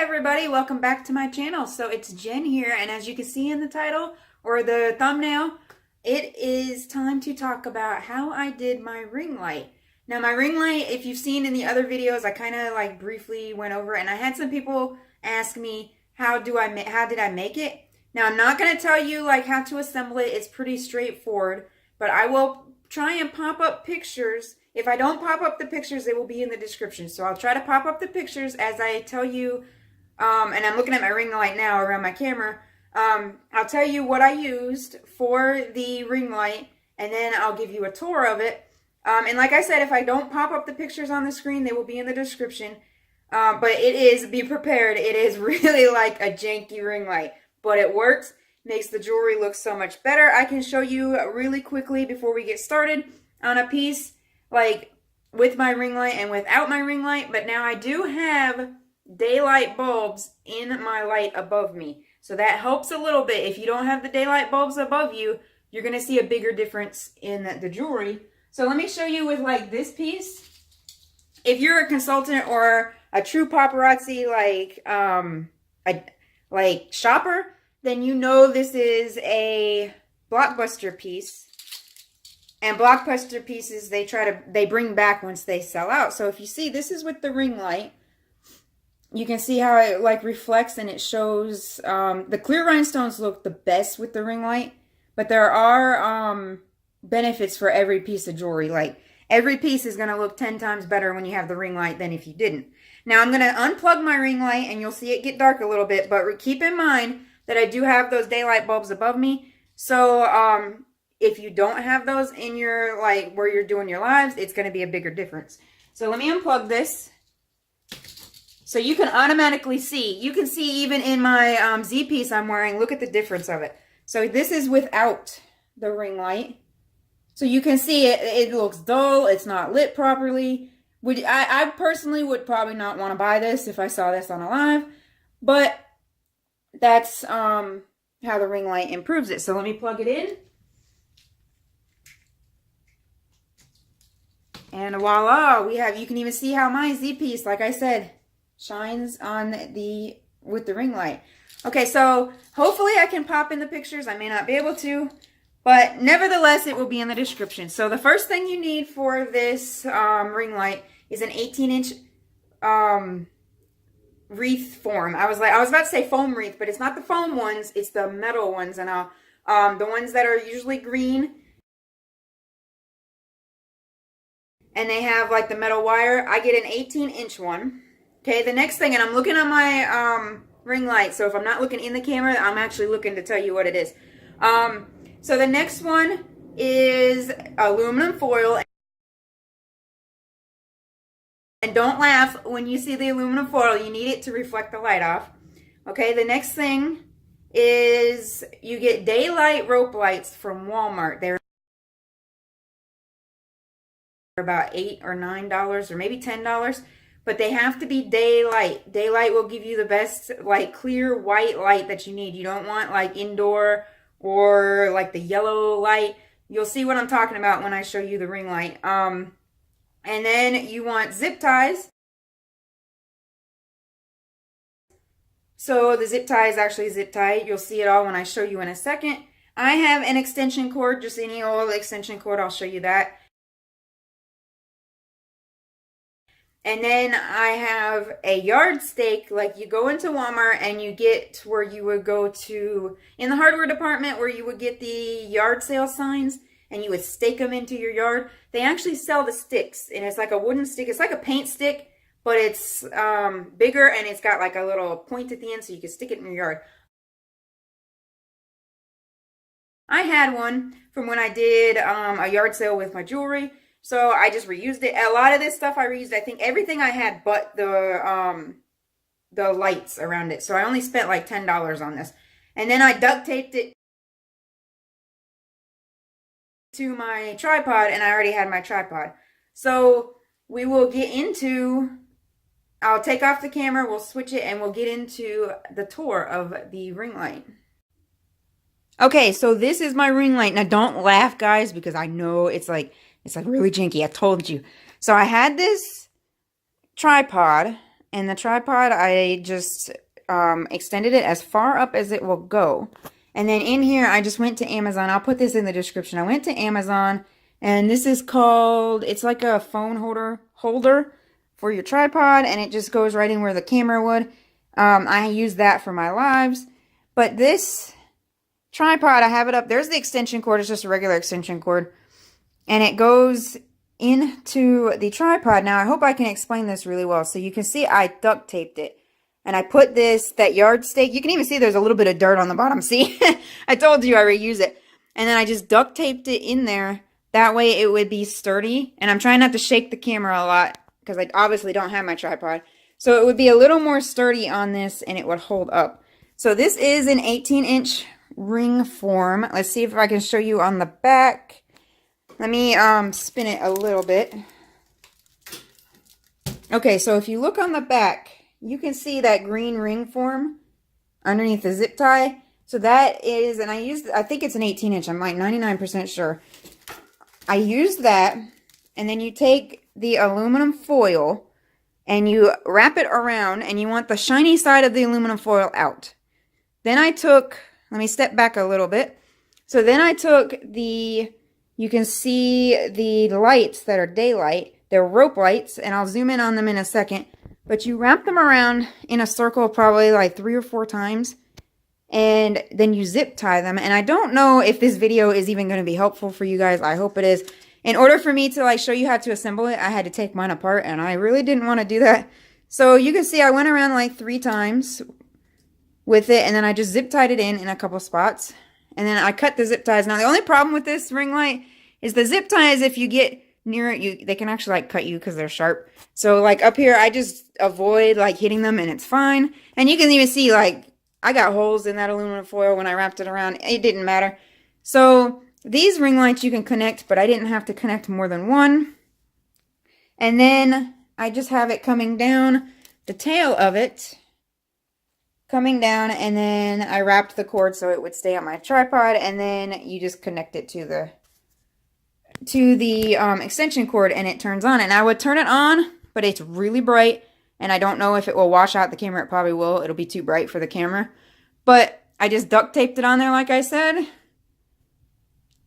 everybody, welcome back to my channel. So it's Jen here, and as you can see in the title or the thumbnail, it is time to talk about how I did my ring light. Now my ring light, if you've seen in the other videos, I kind of like briefly went over, and I had some people ask me how did I make it. Now I'm not going to tell you like how to assemble it. It's pretty straightforward, but I will try and pop up pictures. If I don't pop up the pictures, they will be in the description. So I'll try to pop up the pictures as I tell you, and I'm looking at my ring light now around my camera. I'll tell you what I used for the ring light, and then I'll give you a tour of it. And like I said, if I don't pop up the pictures on the screen, they will be in the description. But be prepared, it is really like a janky ring light, but it works, makes the jewelry look so much better. I can show you really quickly before we get started on a piece like with my ring light and without my ring light. But now I do have daylight bulbs in my light above me, so that helps a little bit. If you don't have the daylight bulbs above you, you're going to see a bigger difference in the jewelry. So let me show you with like this piece. If you're a consultant or a true paparazzi like shopper, then you know this is a blockbuster piece. And blockbuster pieces, they bring back once they sell out. So if you see, this is with the ring light. You can see how it like reflects, and it shows the clear rhinestones look the best with the ring light. But there are benefits for every piece of jewelry. Like every piece is going to look 10 times better when you have the ring light than if you didn't. Now I'm going to unplug my ring light, and you'll see it get dark a little bit. But keep in mind that I do have those daylight bulbs above me. So if you don't have those in your, like, where you're doing your lives, it's going to be a bigger difference. So let me unplug this. So you can automatically see. You can see even in my Z piece I'm wearing, look at the difference of it. So this is without the ring light. So you can see it looks dull. It's not lit properly. I personally would probably not want to buy this if I saw this on a live. But that's how the ring light improves it. So let me plug it in. And voila, you can even see how my Z piece, like I said, shines on with the ring light. Okay, so hopefully I can pop in the pictures. I may not be able to, but nevertheless, it will be in the description. So the first thing you need for this ring light is an 18-inch wreath form. I was about to say foam wreath, but it's not the foam ones, it's the metal ones, and the ones that are usually green. And they have like the metal wire. I get an 18-inch one. Okay, the next thing, and I'm looking at my ring light, so if I'm not looking in the camera, I'm actually looking to tell you what it is. So the next one is aluminum foil. And don't laugh when you see the aluminum foil. You need it to reflect the light off. Okay, the next thing is you get daylight rope lights from Walmart. They're about $8 or $9 or maybe $10, but they have to be daylight. Daylight will give you the best like clear white light that you need. You don't want like indoor or like the yellow light. You'll see what I'm talking about when I show you the ring light. And then you want zip ties. So the zip tie is actually zip tie. You'll see it all when I show you in a second. I have an extension cord, just any old extension cord. I'll show you that. And then I have a yardstake. Like you go into Walmart and you get where you would go to in the hardware department where you would get the yard sale signs and you would stake them into your yard. They actually sell the sticks, and it's like a wooden stick. It's like a paint stick, but it's bigger, and it's got like a little point at the end so you can stick it in your yard. I had one from when I did a yard sale with my jewelry. So I just reused it. A lot of this stuff I reused. I think everything I had but the lights around it. So I only spent like $10 on this. And then I duct taped it to my tripod, and I already had my tripod. So we will get into, I'll take off the camera, we'll switch it, and we'll get into the tour of the ring light. Okay, so this is my ring light. Now don't laugh, guys, because I know it's like really janky. I told you. So I had this tripod and the tripod, I just extended it as far up as it will go. And then in here, I just went to Amazon. I'll put this in the description. I went to Amazon, and this is called, it's like a phone holder for your tripod, and it just goes right in where the camera would. I use that for my lives. But this tripod, I have it up. There's the extension cord. It's just a regular extension cord. And it goes into the tripod. Now, I hope I can explain this really well. So you can see I duct taped it. And I put that yardstick. You can even see there's a little bit of dirt on the bottom. See? I told you I reuse it. And then I just duct taped it in there. That way it would be sturdy. And I'm trying not to shake the camera a lot, because I obviously don't have my tripod. So it would be a little more sturdy on this, and it would hold up. So this is an 18-inch ring form. Let's see if I can show you on the back. Let me spin it a little bit. Okay, so if you look on the back, you can see that green ring form underneath the zip tie. So that is, and I think it's an 18-inch. I'm like 99% sure. I used that, and then you take the aluminum foil and you wrap it around, and you want the shiny side of the aluminum foil out. Then I took, let me step back a little bit. So then I took you can see the lights that are daylight. They're rope lights, and I'll zoom in on them in a second. But you wrap them around in a circle probably like 3 or 4 times, and then you zip tie them. And I don't know if this video is even going to be helpful for you guys. I hope it is. In order for me to like show you how to assemble it, I had to take mine apart, and I really didn't want to do that. So you can see I went around like 3 times with it, and then I just zip tied it in a couple spots. And then I cut the zip ties. Now the only problem with this ring light is the zip ties, if you get near it, they can actually like cut you because they're sharp. So like up here, I just avoid like hitting them, and it's fine. And you can even see like I got holes in that aluminum foil when I wrapped it around. It didn't matter. So these ring lights you can connect, but I didn't have to connect more than one. And then I just have it coming down, the tail of it coming down, and then I wrapped the cord so it would stay on my tripod, and then you just connect it to the extension cord, and it turns on. And I would turn it on, but it's really bright, and I don't know if it will wash out the camera. It probably will. It'll be too bright for the camera. But I just duct taped it on there like I said,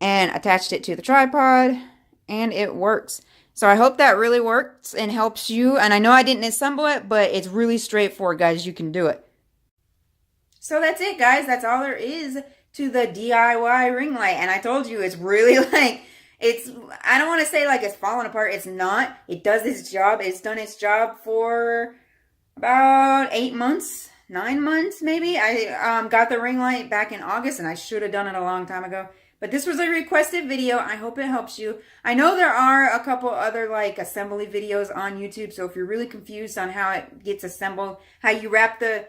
and attached it to the tripod, and it works. So I hope that really works and helps you. And I know I didn't assemble it, but it's really straightforward, guys. You can do it. So that's it, guys. That's all there is to the DIY ring light. And I told you, it's really like, I don't want to say like it's falling apart. It's not. It does its job. It's done its job for about 8 months, 9 months maybe. I got the ring light back in August, and I should have done it a long time ago. But this was a requested video. I hope it helps you. I know there are a couple other like assembly videos on YouTube. So if you're really confused on how it gets assembled, how you wrap the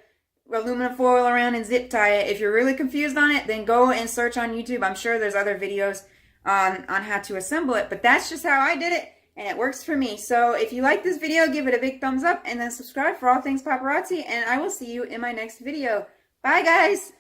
aluminum foil around and zip tie it, if you're really confused on it, then go and search on YouTube. I'm sure there's other videos on how to assemble it. But that's just how I did it, and it works for me. So if you like this video, give it a big thumbs up, and then subscribe for all things paparazzi. And I will see you in my next video. Bye, guys.